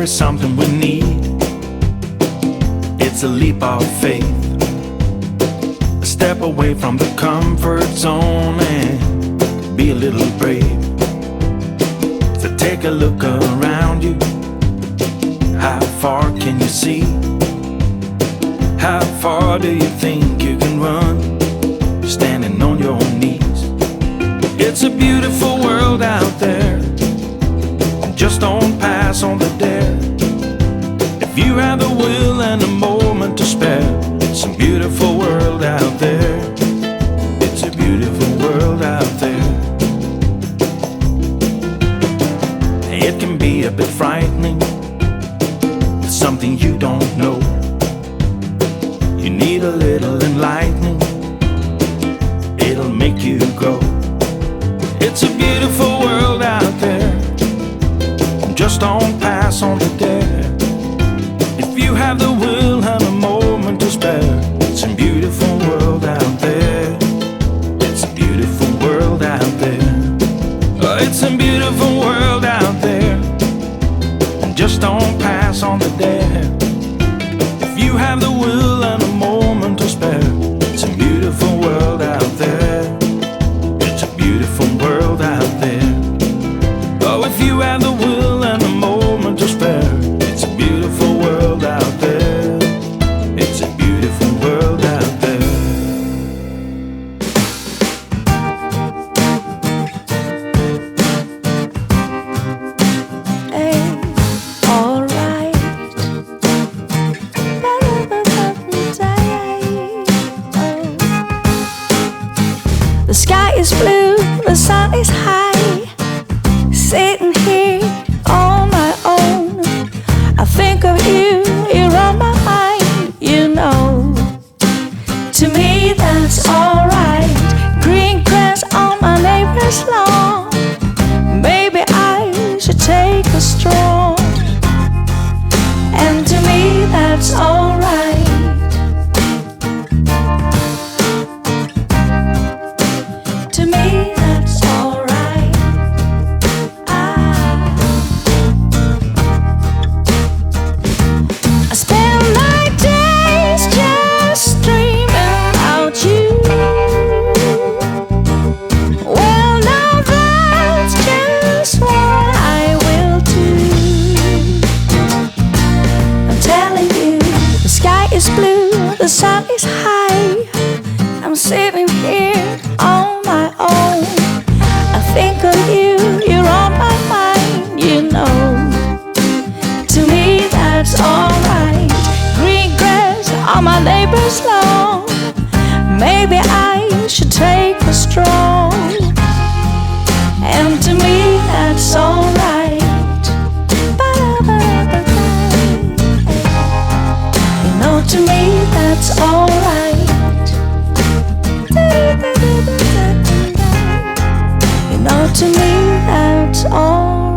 is something we need. It's a leap of faith, a step away from the comfort zone and be a little brave. So take a look around you. How far can you see? How far do you think you can run, standing on your knees? It's a beautiful world out there, just don't pass on the dare. If you have the will and a moment to spare, it's a beautiful world out there. It's a beautiful world out there. It can be a bit frightening, it's something you don't know. You need a little enlightening, it'll make you go. It's a beautiful world out there, just don't pass on the dare. If you have the will and a moment to spare, it's a beautiful world out there. It's a beautiful world out there. Oh, it's a beautiful world out there, just don't pass on the dare. If you have the will and a moment to spare, it's a beautiful world out there. It's a beautiful world out there. Oh, if you have the will and a moment to spare, it's a beautiful world out there. It's a beautiful world out there. Hey, alright. The sky is blue, the sun is high. Sitting here on my own, I think of you, you're on my mind, you know. To me that's alright. Green grass on my neighbor's lawn, maybe I should take a stroll. And to me that's alright. To me that's alright. I spend my days just dreaming about you. Well, now that's just what I will do. I'm telling you, the sky is blue, the sun is high. I'm sitting here on my own. I think of you, you're on my mind, you know. To me that's alright. Green grass on my neighbor's lawn, maybe I should take a stroll. And to me that's alright. You know, to me that's alright. You know, to me that's alright.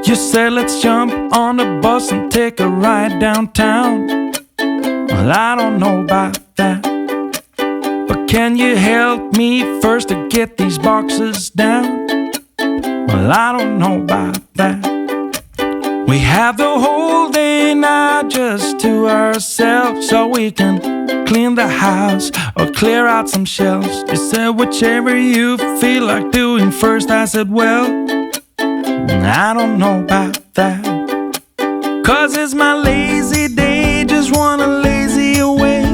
You said let's jump on the bus and take a ride downtown. Well, I don't know about that, but can you help me first to get these boxes down? Well, I don't know about that. We have the whole day now just to ourselves, so we can clean the house or clear out some shelves. You said whichever you feel like doing first. I said, well, I don't know about that, 'cause it's my lazy day, just wanna lazy away.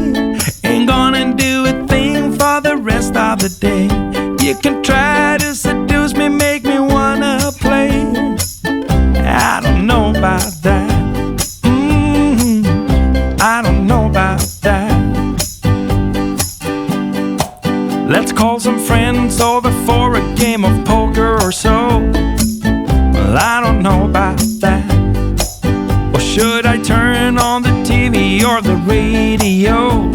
Ain't gonna do a thing for the rest of the day. You can try to seduce me, make me wanna play. I don't know about that. I don't know about that. Let's call some friends over for a game of poker or so. Well, I don't know about that. Or should I turn on the TV or the radio?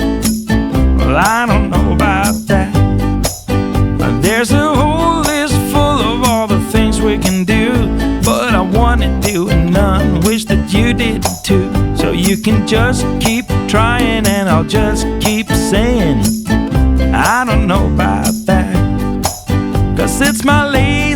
Well, I don't know about that. There's a whole list full of all the things we can do, but I wanna do none, wish that you did too. So you can just keep trying and I'll just keep saying I don't know about that, 'cause it's my lady.